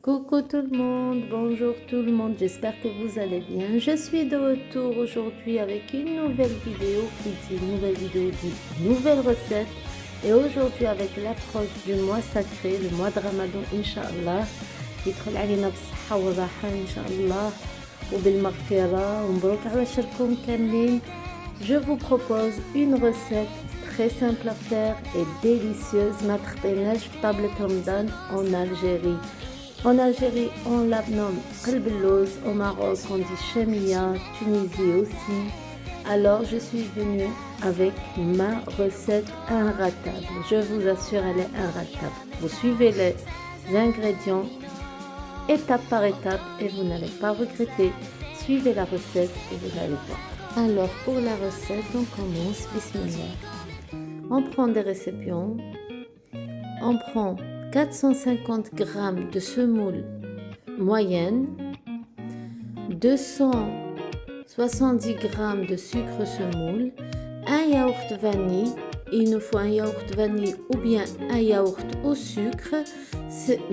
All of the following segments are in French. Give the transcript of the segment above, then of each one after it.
Coucou tout le monde, bonjour tout le monde, j'espère que vous allez bien. Je suis de retour aujourd'hui avec une nouvelle vidéo qui dit nouvelle vidéo dit nouvelle recette. Et aujourd'hui avec l'approche du mois sacré, le mois de Ramadan, Inch'Allah, يدخل علينا بالصحة والراحة إن شاء الله وبالمغفرة ومبروك على شركم كاملين. Je vous propose une recette très simple à faire et délicieuse. ما تخطيناش في طابلة رمضان en Algérie. En Algérie, on la nomme قلب اللوز. Au Maroc, on dit chemia, Tunisie aussi. Alors, je suis venue avec ma recette inratable. Je vous assure, elle est inratable. Vous suivez les ingrédients étape par étape et vous n'allez pas regretter. Suivez la recette et vous allez voir. Alors, pour la recette, on commence. Bismillah. On prend des récipients. On prend 450 g de semoule moyenne, 270 g de sucre semoule, un yaourt vanille. Il nous faut un yaourt vanille ou bien un yaourt au sucre,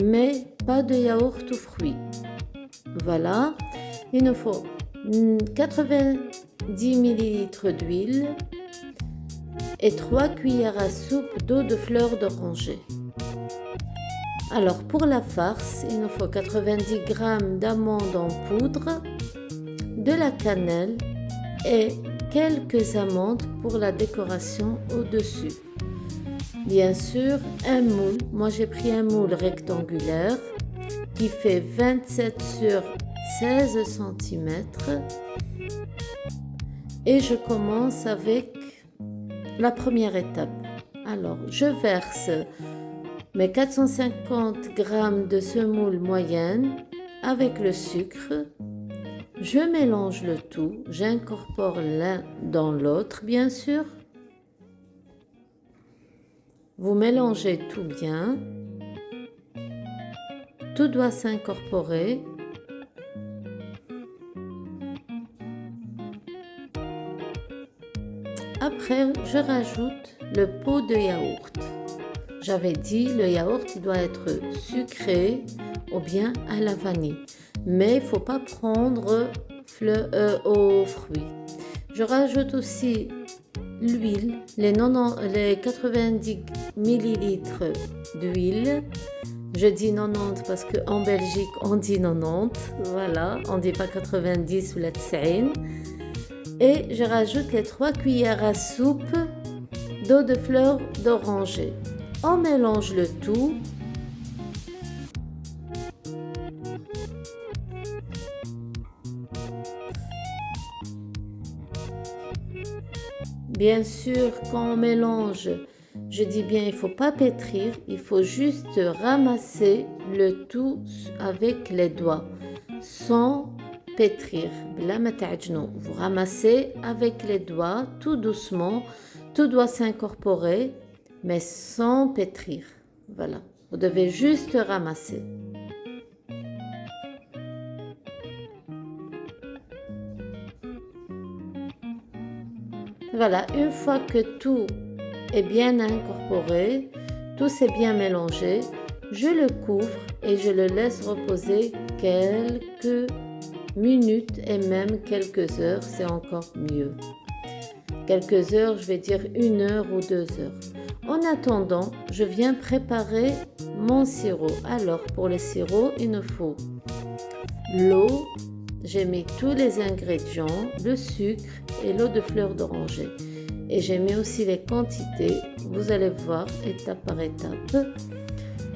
mais pas de yaourt aux fruits. Voilà, il nous faut 90 ml d'huile et 3 cuillères à soupe d'eau de fleur d'oranger. Alors pour la farce, il nous faut 90 g d'amandes en poudre, de la cannelle et quelques amandes pour la décoration au-dessus. Bien sûr, un moule. Moi j'ai pris un moule rectangulaire qui fait 27 sur 16 cm. Et je commence avec la première étape. Alors je verse mes 450 g de semoule moyenne avec le sucre. Je mélange le tout, j'incorpore l'un dans l'autre bien sûr. Vous mélangez tout bien. Tout doit s'incorporer. Après, je rajoute le pot de yaourt. J'avais dit le yaourt il doit être sucré ou bien à la vanille. Mais il ne faut pas prendre aux fruits. Je rajoute aussi l'huile, les 90 ml d'huile. Je dis 90 parce qu'en Belgique on dit 90. Voilà, on ne dit pas 90 ou la 90. Et je rajoute les 3 cuillères à soupe d'eau de fleur d'oranger. On mélange le tout. Bien sûr, quand on mélange, je dis bien, il ne faut pas pétrir, il faut juste ramasser le tout avec les doigts, sans pétrir. Vous ramassez avec les doigts, tout doucement, tout doit s'incorporer, mais sans pétrir. Voilà, vous devez juste ramasser. Voilà, une fois que tout est bien incorporé, tout s'est bien mélangé, je le couvre et je le laisse reposer quelques minutes et même quelques heures, c'est encore mieux. Quelques heures, je vais dire 1 heure ou 2 heures. En attendant, je viens préparer mon sirop. Alors, pour le sirop, il nous faut l'eau. J'ai mis tous les ingrédients, le sucre et l'eau de fleur d'oranger. Et j'ai mis aussi les quantités. Vous allez voir étape par étape.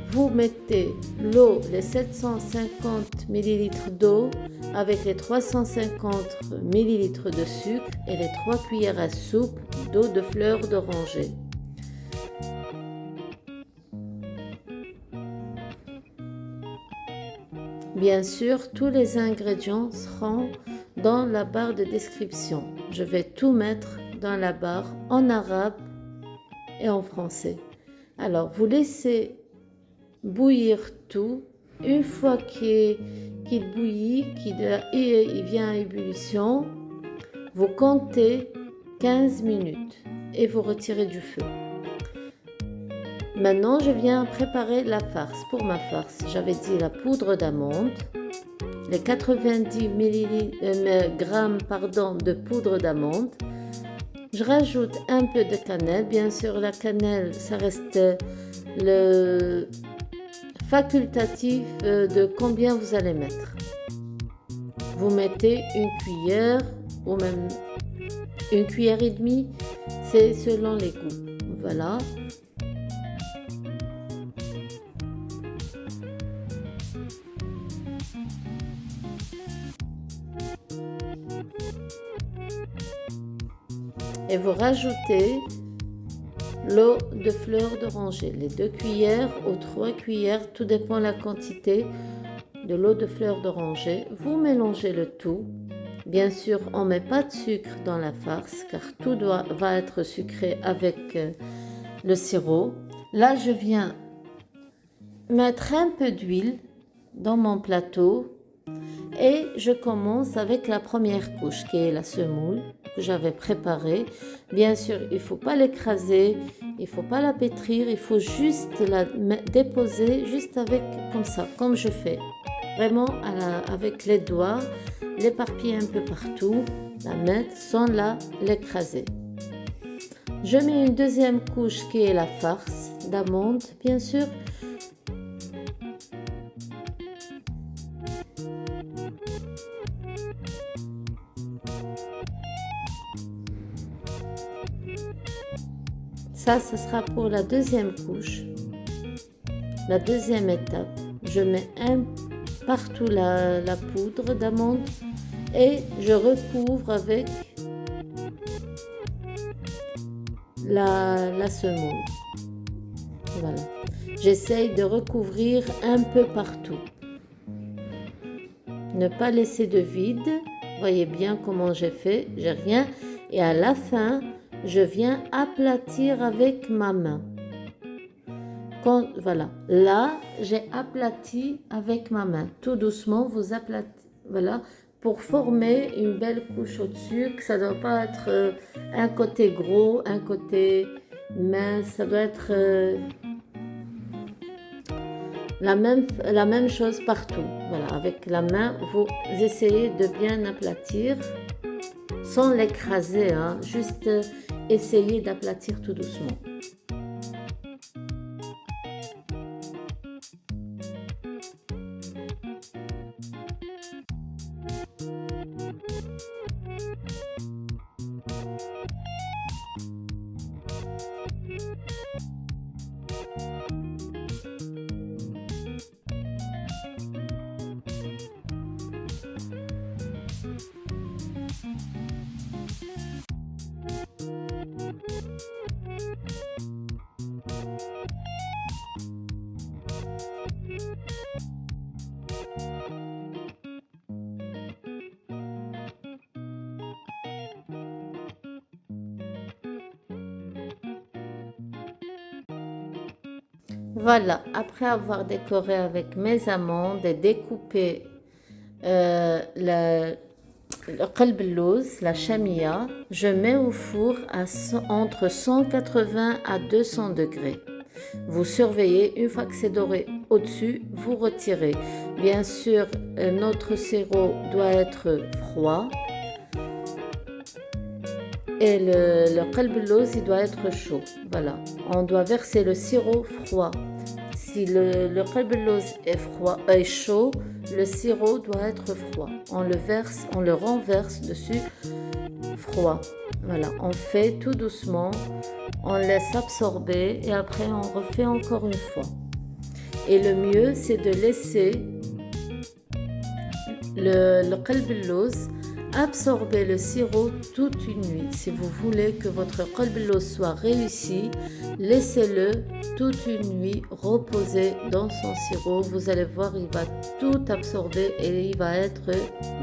Vous mettez l'eau, les 750 ml d'eau avec les 350 ml de sucre et les 3 cuillères à soupe d'eau de fleur d'oranger. Bien sûr, tous les ingrédients seront dans la barre de description. Je vais tout mettre dans la barre en arabe et en français. Alors, vous laissez bouillir tout. Une fois qu'il bouillit, il vient à ébullition, vous comptez 15 minutes et vous retirez du feu. Maintenant, je viens préparer la farce. Pour ma farce, j'avais dit la poudre d'amande, les 90 grammes de poudre d'amande. Je rajoute un peu de cannelle. Bien sûr, la cannelle, ça reste le facultatif de combien vous allez mettre. Vous mettez une cuillère ou même une cuillère et demie, c'est selon les goûts. Voilà. Et vous rajoutez l'eau de fleur d'oranger, les 2 cuillères ou 3 cuillères, tout dépend de la quantité de l'eau de fleur d'oranger. Vous mélangez le tout. Bien sûr, on ne met pas de sucre dans la farce car tout va être sucré avec le sirop. Là, je viens mettre un peu d'huile dans mon plateau et je commence avec la première couche qui est la semoule que j'avais préparée. Bien sûr, il ne faut pas l'écraser, il ne faut pas la pétrir, il faut juste la déposer juste avec comme ça, comme je fais. Vraiment avec les doigts, l'éparpiller un peu partout, la mettre sans l'écraser. Je mets une deuxième couche qui est la farce d'amande, bien sûr. Ça, ce sera pour la deuxième couche, la deuxième étape. Je mets partout la poudre d'amande et je recouvre avec la semoule. Voilà. J'essaye de recouvrir un peu partout. Ne pas laisser de vide. Voyez bien comment j'ai fait. J'ai rien. Et à la fin, je viens aplatir avec ma main. Voilà. Là, j'ai aplati avec ma main. Tout doucement, vous aplatissez. Voilà. Pour former une belle couche au-dessus, que ça ne doit pas être un côté gros, un côté mince. Ça doit être la même chose partout. Voilà. Avec la main, vous essayez de bien aplatir sans l'écraser. Hein. Juste essayez d'aplatir tout doucement. Voilà, après avoir décoré avec mes amandes et découpé le qalb al-lawz, la chamia, je mets au four entre 180 à 200 degrés. Vous surveillez, une fois que c'est doré au-dessus, vous retirez. Bien sûr, notre sirop doit être froid. Et le qalb al-lawz, il doit être chaud. Voilà, on doit verser le sirop froid. Si le qalb al-lawz est chaud, le sirop doit être froid. On le renverse dessus froid. Voilà, on fait tout doucement, on laisse absorber et après on refait encore une fois. Et le mieux, c'est de laisser le qalb al-lawz absorber le sirop toute une nuit. Si vous voulez que votre qalb al-lawz soit réussi, laissez-le toute une nuit reposer dans son sirop. Vous allez voir, il va tout absorber et il va être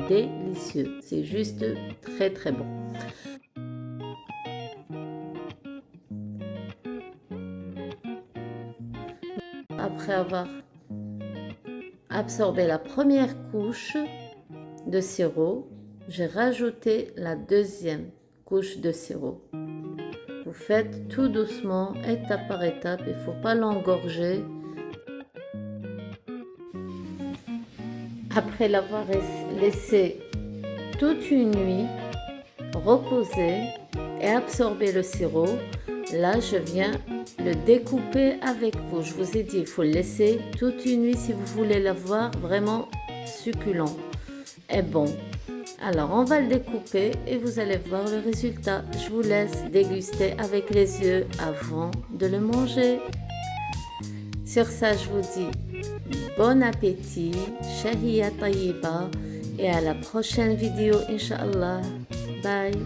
délicieux. C'est juste très très bon. Après avoir absorbé la première couche de sirop, j'ai rajouté la deuxième couche de sirop. Vous Vous faites tout doucement, étape par étape, il ne faut pas l'engorger. Après l'avoir laissé toute une nuit reposer et absorber le sirop, là je viens le découper avec vous. Je vous ai dit, il faut le laisser toute une nuit si vous voulez l'avoir vraiment succulent et bon. Alors on va le découper et vous allez voir le résultat. Je vous laisse déguster avec les yeux avant de le manger. Sur ça, je vous dis bon appétit, shahiya tayyiba, et à la prochaine vidéo, Inch'Allah. Bye.